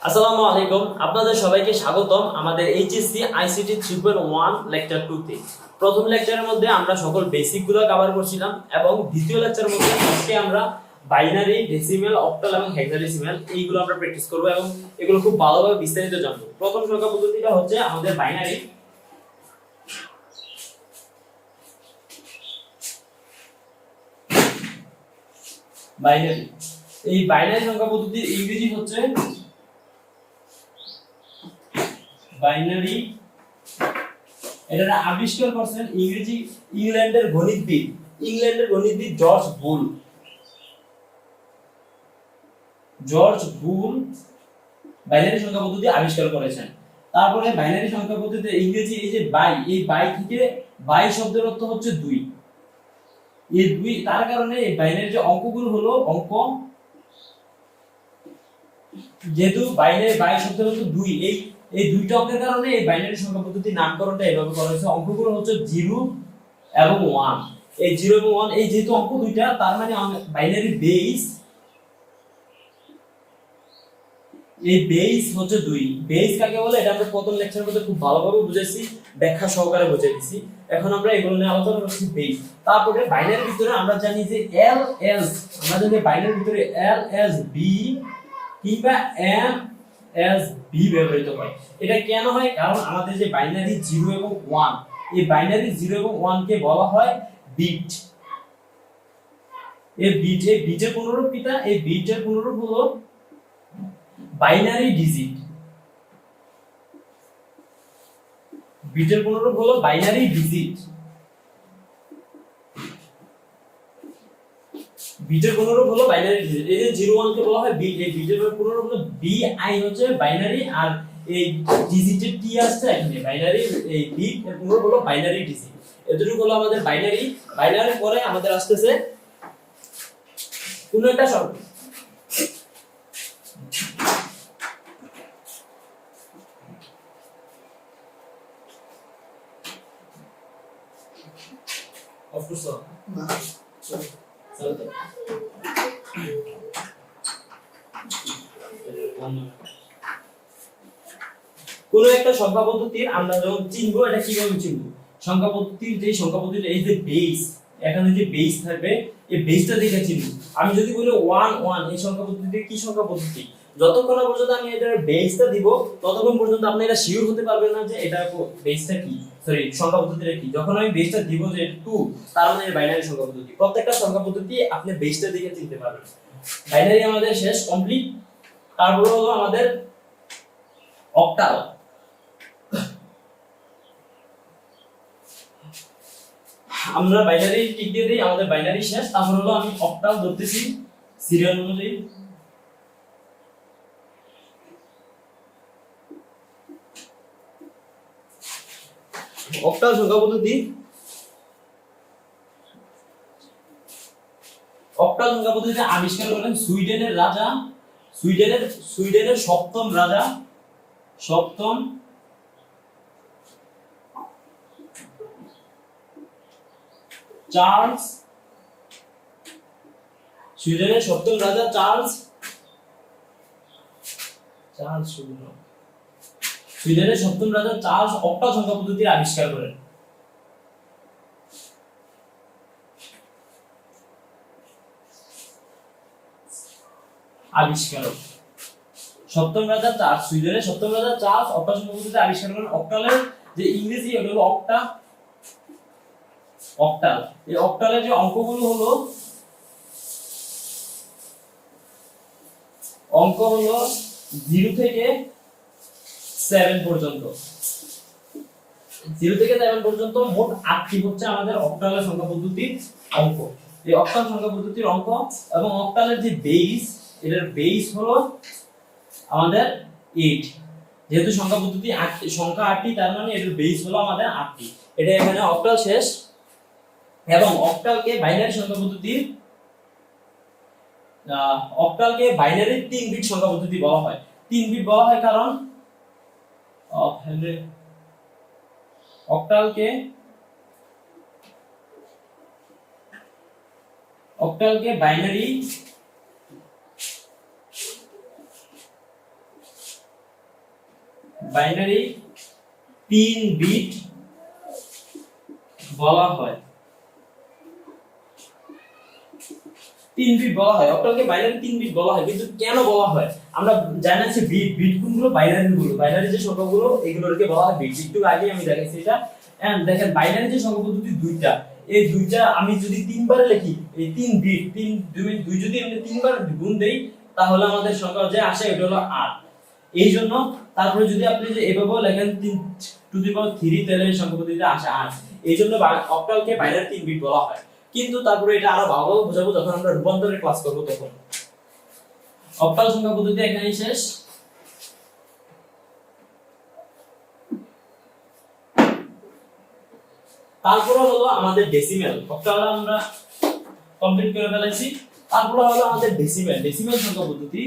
আসসালামু আলাইকুম, আপনাদের সবাইকে স্বাগতম আমাদের এইচএসসি আইসিটি 3.1 লেকচার 2 তে। প্রথম লেকচারের মধ্যে আমরা সকল বেসিক গুলো কভার করছিলাম এবং দ্বিতীয় লেকচারের মধ্যে আজকে আমরা বাইনারি, ডেসিমাল, অক্টাল এবং হেক্সাডেসিমাল এইগুলো আমরা প্র্যাকটিস করব এবং এগুলো খুব ভালোভাবে বিস্তারিত জানব। প্রথম সংখ্যা পদ্ধতিটা হচ্ছে আমাদের বাইনারি। এই বাইনারি সংখ্যা পদ্ধতির ইংরেজি হচ্ছে বাইনারি। এটা আবিষ্কার করেছেন ইংল্যান্ডের গণিতবিদ জর্জ বুল বাইনারি সংখ্যা পদ্ধতি আবিষ্কার করেছেন। তারপরে বাইনারি সংখ্যা পদ্ধতিতে ইংরেজি এই যে বাই, এই বাই থেকে বাই শব্দের অর্থ হচ্ছে দুই। এই দুই তার কারণে এই বাইনারি যে অঙ্কগুলো হলো অঙ্ক, যেহেতু বাইনারি বাই শব্দের অর্থ দুই, এই দুইটা অঙ্কের কারণে এই বাইনারি সংখ্যা পদ্ধতির নামকরণটা এভাবে করা হয়েছে। অঙ্কগুলো হচ্ছে 0 এবং 1। এই 0 এবং 1 এই যেহেতু অঙ্ক দুইটা, তার মানে বাইনারি বেস, এই বেস হচ্ছে 2। বেস কাকে বলে এটা আমরা প্রথম লেকচারের মধ্যে খুব ভালোভাবে বুঝেছি, ব্যাখ্যা সহকারে বুঝিয়ে দিয়েছি। এখন আমরা এগুলো নিয়ে আলোচনা করছি বেস। তারপরে বাইনারির ভিতরে আমরা জানি যে এল এস, আমরা জানি বাইনারির ভিতরে এল এস বি কিংবা এম এস বি ব্যবহৃত হয়। এটা কেন হয়? কারণ আমাদের যে বাইনারি 0 এবং 1, এই বাইনারি 0 এবং 1 কে বলা হয় বিট। এই বিটের পুনরূপ কিটা? এই বিটের পুনরূপ হলো বাইনারি ডিজিট। বিটের পুনরূপ হলো বাইনারি ডিজিট। বিটের পুনরূপ হলো বাইনারি ডিজিট। এই যে 0 1 কে বলা হয় বিট, এই বিটের পুনরূপ হলো বিআই হচ্ছে বাইনারি, আর এই ডিজিটের টি আসছে এখানে বাইনারি। এই বিট এর পুনরূপ হলো বাইনারি ডিজিট। এতটুকু হলো আমাদের বাইনারি। বাইনারির পরে আমাদের আসতেছে কোন একটা সংখ্যা। Of course not. কোন একটা সংখ্যা পদ্ধতির আমরা যখন চিনবো, এটা কিভাবে চিনবো? সংখ্যা পদ্ধতির যে সংখ্যা পদ্ধতি, এই যে বেস, এখানে যে বেস থাকবে, এই বেসটা দেখে চিনবো। আমি যদি বলি 1 1, এই সংখ্যা পদ্ধতিতে কি সংখ্যা পদ্ধতি? যতক্ষণ পর্যন্ত আমি এটার বেসটা দিব, ততক্ষণ পর্যন্ত আপনি এটা শিওর হতে পারবেন না যে এটা বেসটা কি, সরি সংখ্যা পদ্ধতিটা কি। যখন আমি বেসটা দিব যে 2, তার মানে বাইনারি সংখ্যা পদ্ধতি। প্রত্যেকটা সংখ্যা পদ্ধতি আপনি বেসটা দেখে চিনতে পারবেন। বাইনারি আমাদের শেষ, কমপ্লিট। তারপর হলো আমাদের অক্টাল। আমরা বাইনারি টিক দিয়ে দিই, আমাদের বাইনারি শেষ। তারপর হলো আমি অক্টাল ধরতেছি সিরিয়াল অনুযায়ী। অক্টাল সংখ্যা পদ্ধতি, অক্টাল সংখ্যা পদ্ধতি আবিষ্কার করেন সুইডেনের রাজা, সুইডেনের সপ্তম রাজা, চার্লস। সুইডেনের সপ্তম রাজা সুইডেনের সপ্তম রাজা চার্লস অক্টাল সংখ্যা পদ্ধতি আবিষ্কার করেন। আবিষ্কারক সপ্তম রাজা চার্লস, সুইডেনের সপ্তম রাজা চার্লস অক্টাল সংখ্যা পদ্ধতি আবিষ্কার করেন। অক্টালের যে ইংরেজি এটা হলো অক্টাল। এই অক্টালের যে অঙ্কগুলো হলো 0 থেকে 7 পর্যন্ত। 0 থেকে 7 পর্যন্ত মোট 8টি হচ্ছে আমাদের অক্টালের সংখ্যা পদ্ধতির অঙ্ক। এই অক্টাল সংখ্যা পদ্ধতির অঙ্ক এবং অক্টালের যে বেস, এটার বেস হলো আমাদের 8। যেহেতু সংখ্যা পদ্ধতি 8, সংখ্যা 8টি, তার মানে এটার বেস হলো আমাদের 8টি। এটা এখানে অক্টাল শেষ। এবং অক্টালকে বাইনারি সংখ্যা পদ্ধতির অক্টালকে বাইনারি 3 বিট সংখ্যা পদ্ধতি বলা হয়। 3 বিট বলা হয় কারণ অক্টালকে বাইনারি বাইনারি 3 বিট বলা হয়। 3 বিট বলা হয়, অক্টালকে বাইনারি 3 বিট বলা হয়। কিন্তু কেন বলা হয়? আমরা জানি যে বিট কোনগুলো, বাইনারি গুলো, বাইনারি যে সংখ্যাগুলো এগুলোকে বলা হয় বিট। একটু আগে আমি দেখাইছি এটা। এন্ড দেখেন বাইনারি যে সংখ্যা পদ্ধতি দুইটা, এই দুইটা আমি যদি তিনবার লিখি, এই 3 বিট 2 যদি আমি তিনবার গুণ দেই তাহলে আমাদের সংখ্যা যে আসে এটা হলো 8। এই জন্য তারপরে যদি আপনি যে এভাবে লেখেন 3 টু দি পাওয়ার 3 তাহলে এই সংখ্যা পদ্ধতিতে আসে 8। এই জন্য অক্টালকে বাইনারি 3 বিট বলা হয়। কিন্তু তারপরে এটা আরো ভালোভাবে বোঝাবো যখন আমরা রূপান্তরের ক্লাস করব তখন। অক্টাল সংখ্যা পদ্ধতি এখানেই শেষ। তারপরে হলো আমাদের ডেসিমেল। অক্টাল আমরা কমপ্লিট করে ফেলেছি। তারপরে হলো আমাদের ডেসিমেল। ডেসিমেল সংখ্যা পদ্ধতি।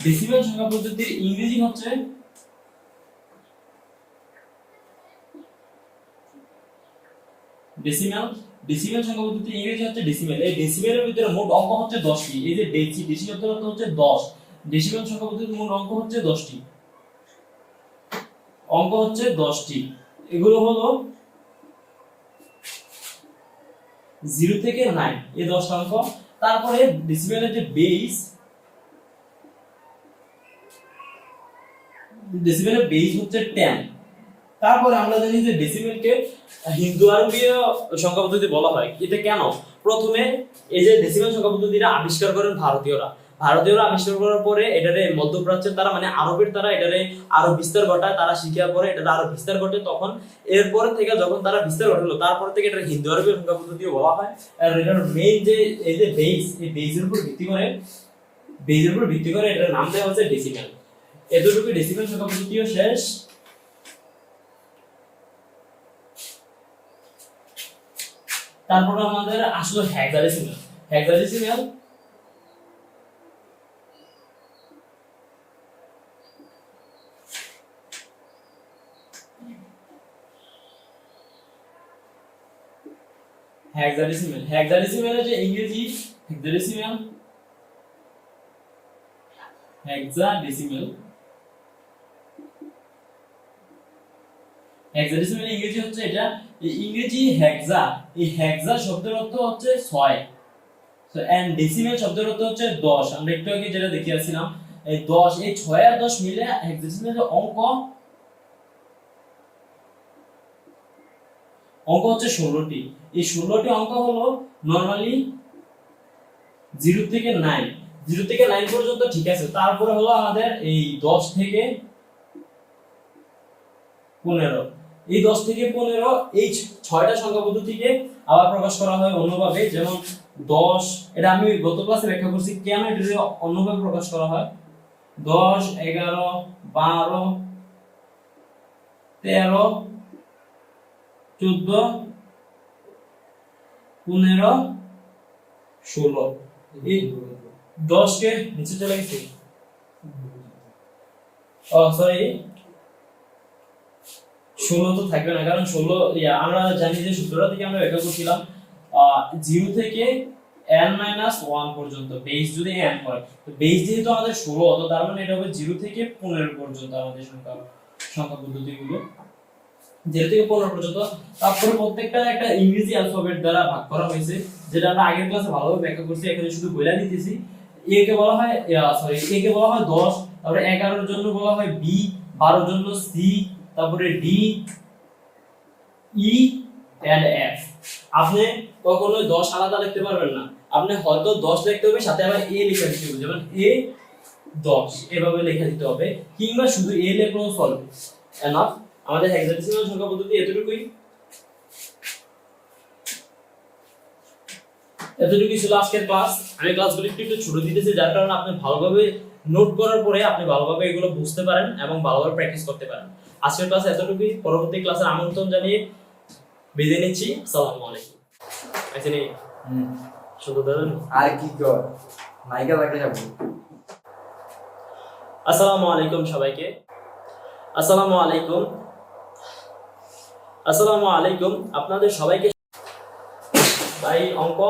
ডেসিমেল সংখ্যা পদ্ধতির ইংরেজি হচ্ছে ডেসিমেল সংখ্যা পদ্ধতির ইংরেজি হচ্ছে ডেসিমেল। এই ডেসিমেলের ভিতরে মোট অঙ্ক হচ্ছে 10টি। এই যে ডেসি শব্দের অর্থ হচ্ছে 10। ডেসিমেল সংখ্যা পদ্ধতির মোট অঙ্ক হচ্ছে 10টি। অঙ্ক হচ্ছে 10টি। এগুলো হলো 0 থেকে 9, এই 10টা অঙ্ক। তারপরে ডেসিমেলের যে বেস, ডেসিমেলের বেস হচ্ছে 10। তারপরে আমরা জানি যে ডেসিমেলকে হিন্দু আরবীয় সংখ্যা পদ্ধতি বলা হয়। এটা কেন? প্রথমে এই যে ডেসিমেল সংখ্যা পদ্ধতিটা আবিষ্কার করেন ভারতীয়রা আবিষ্কার করার পরে এটারে মধ্যপ্রাচ্যের তারা মানে আরবের তারা এটারে আরো বিস্তার ঘটায়। তারা শিখার পরে এটা আরো বিস্তার ঘটে। তখন এরপর থেকে যখন তারা বিস্তার ঘটালো তারপর থেকে এটা হিন্দু আরবীয় সংখ্যা পদ্ধতিও বলা হয়। আর এটার মেইন যে এই যে বেস, এই বেসের উপর ভিত্তি করে এটার নাম দেওয়া হচ্ছে ডেসিমেল। এতটুকু ডেসিমেল সংখ্যা পদ্ধতিও শেষ। তারপর আমাদের আসলে হেক্সাডেসিমেল। হেক্সাডেসিমেল হেক্সাডেসিমেলের যে ইংরেজি হেক্সাডেসিমেল ইংরেজি হচ্ছে এটা। এই ইংরেজি হেক্সা, এই হেক্সা শব্দের অর্থ হচ্ছে 6। সো এন্ড ডেসিমেল শব্দের অর্থ হচ্ছে 10। আমরা একটু আগে যেটা দেখিয়েছিলাম, এই 10, এই 6 আর 10 মিলে হেক্সাডেসিমেলের অঙ্ক হচ্ছে 16টি। এই 16টি অঙ্ক হলো নরমালি 0 থেকে 9 পর্যন্ত, ঠিক আছে। তারপরে হলো আমাদের এই 10 থেকে 15। এই 10 থেকে 15 এই 6টা সংখ্যা পদ্ধতিকে আবার প্রকাশ করা হয় অন্যভাবে। যেমন 10, এটা আমি গত ক্লাসে ব্যাখ্যা করছি কেন এটা অন্যভাবে প্রকাশ করা হয়। 10, 11, 12, 13, 14, 15, 16। এই 10 কে নিচে চলে গেছে। সরি, 16 তো থাকবে না, কারণ 16 আমরা জানি যে সূত্রটা থেকে আমরা ব্যাখ্যা করছিলাম 0 থেকে n-1 পর্যন্ত বেস যদি n হয়, তো বেস যেহেতু আমাদের 16, তো তার মানে এটা হবে 0 থেকে 15 পর্যন্ত আমাদের সংখ্যা পদ্ধতিগুলো 0 থেকে 15 পর্যন্ত। তারপরে প্রত্যেকটা একটা ইংরেজি অ্যালফাবেট দ্বারা ভাগ করা হয়েছে, যেটা আমরা আগের ক্লাসে ভালোভাবে ব্যাখ্যা করছি। এখানে শুধু বলে দিতেছি। এ কে বলা হয় 10, তারপরে 11 এর জন্য বলা হয় বি, 12 এর জন্য সি, তারপরে ডি, ই এন্ড এফ। আপনি কখনো 10 আলাদা লিখতে পারবেন না। আপনি হয়তো 10 লিখতে হবে, সাথে আবার এ লিখে দিতে হবে, যেমন এ 10 এভাবে লিখে দিতে হবে, কিংবা শুধু এ লিখলেও চলবে। এনাফ। আমাদের হেক্সাডেসিমাল সংখ্যা পদ্ধতি এতটুকুই ছিল আজকের ক্লাস। আমি ক্লাসগুলো একটু ছোট দিতেছি, যার কারণে আপনি ভালোভাবে নোট করার পরে আপনি ভালোভাবে এগুলো বুঝতে পারেন এবং ভালোভাবে প্র্যাকটিস করতে পারেন। আজকের ক্লাস এতটুকুই। পরবর্তী ক্লাসের আমন্ত্রণ জানিয়ে বিদায় নিচ্ছি। আসসালামু আলাইকুম। আচ্ছা নেই শুধু দাদা আর কি কর মাইকা লাগলে যাব। আসসালামু আলাইকুম সবাইকে। আসসালামু আলাইকুম। আসসালামু আলাইকুম, আপনাদের সবাইকে ভাই অঙ্ক